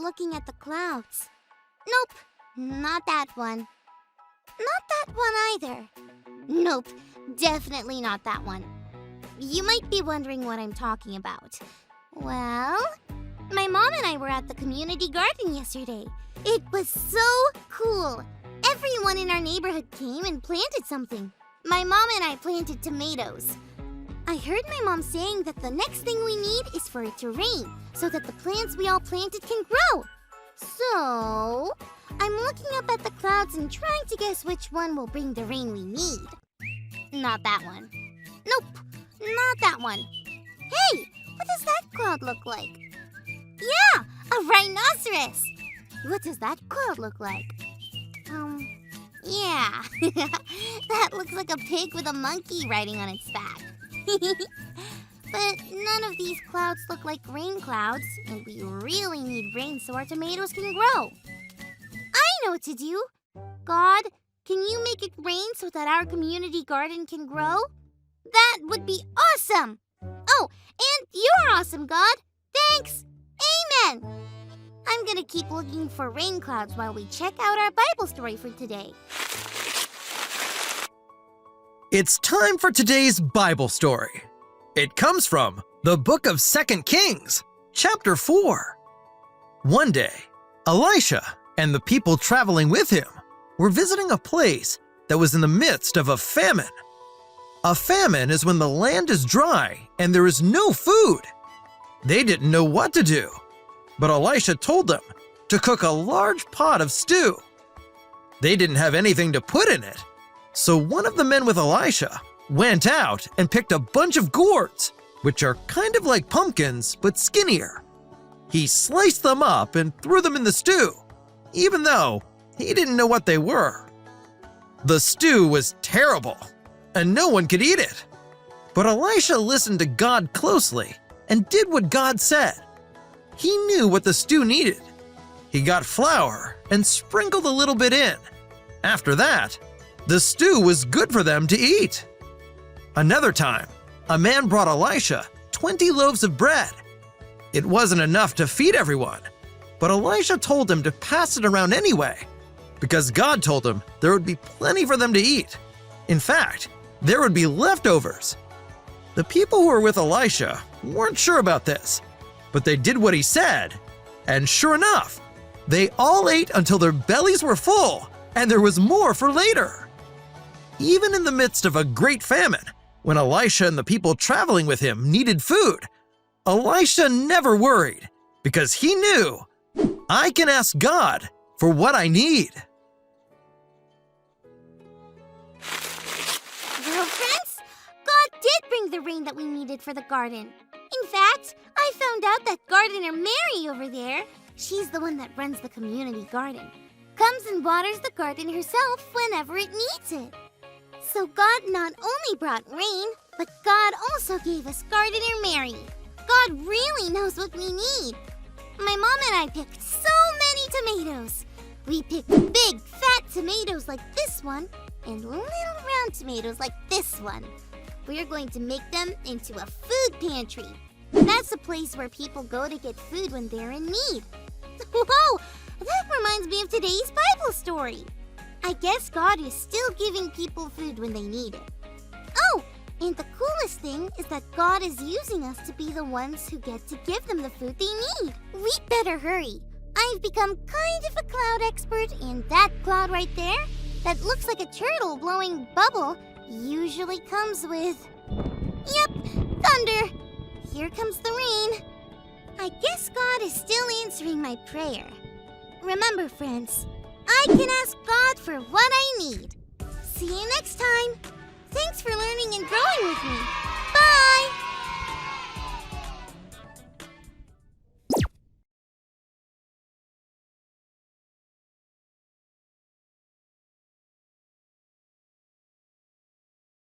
looking at the clouds. Nope, not that one. Not that one either. Nope, definitely not that one. You might be wondering what I'm talking about. Well, my mom and I were at the community garden yesterday. It was so cool. Everyone in our neighborhood came and planted something. My mom and I planted tomatoes. I heard my mom saying that the next thing we need is for it to rain, so that the plants we all planted can grow. So, I'm looking up at the clouds and trying to guess which one will bring the rain we need. Not that one. Nope, not that one. Hey, what does that cloud look like? Yeah, a rhinoceros. What does that cloud look like? Yeah, that looks like a pig with a monkey riding on its back. But none of these clouds look like rain clouds, and we really need rain so our tomatoes can grow. I know what to do. God, can you make it rain so that our community garden can grow? That would be awesome! Oh, and you're awesome, God! Thanks! Amen! I'm gonna keep looking for rain clouds while we check out our Bible story for today. It's time for today's Bible story. It comes from the book of 2 Kings, chapter 4. One day, Elisha and the people traveling with him were visiting a place that was in the midst of a famine. A famine is when the land is dry and there is no food. They didn't know what to do, but Elisha told them to cook a large pot of stew. They didn't have anything to put in it, so one of the men with Elisha went out and picked a bunch of gourds, which are kind of like pumpkins but skinnier. He sliced them up and threw them in the stew, even though he didn't know what they were. The stew was terrible, and no one could eat it. But Elisha listened to God closely and did what God said. He knew what the stew needed. He got flour and sprinkled a little bit in. After that, the stew was good for them to eat. Another time, a man brought Elisha 20 loaves of bread. It wasn't enough to feed everyone, but Elisha told him to pass it around anyway, because God told him there would be plenty for them to eat. In fact, there would be leftovers. The people who were with Elisha weren't sure about this, but they did what he said, and sure enough, they all ate until their bellies were full, and there was more for later. Even in the midst of a great famine, when Elisha and the people traveling with him needed food, Elisha never worried, because he knew, I can ask God for what I need. Well, friends, God did bring the rain that we needed for the garden. In fact, I found out that gardener Mary over there, she's the one that runs the community garden, comes and waters the garden herself whenever it needs it. So God not only brought rain, but God also gave us gardener Mary. God really knows what we need. My mom and I picked so many tomatoes. We picked big, fat tomatoes like this one and little round tomatoes like this one. We're going to make them into a food pantry. That's a place where people go to get food when they're in need. Whoa! That reminds me of today's Bible story. I guess God is still giving people food when they need it. Oh, and the coolest thing is that God is using us to be the ones who get to give them the food they need. We better hurry. I've become kind of a cloud expert, and that cloud right there, that looks like a turtle blowing bubble, usually comes with... Yep, thunder. Here comes the rain. I guess God is still answering my prayer. Remember, friends, I can ask God for what I need. See you next time. Thanks for learning and growing with me. Bye!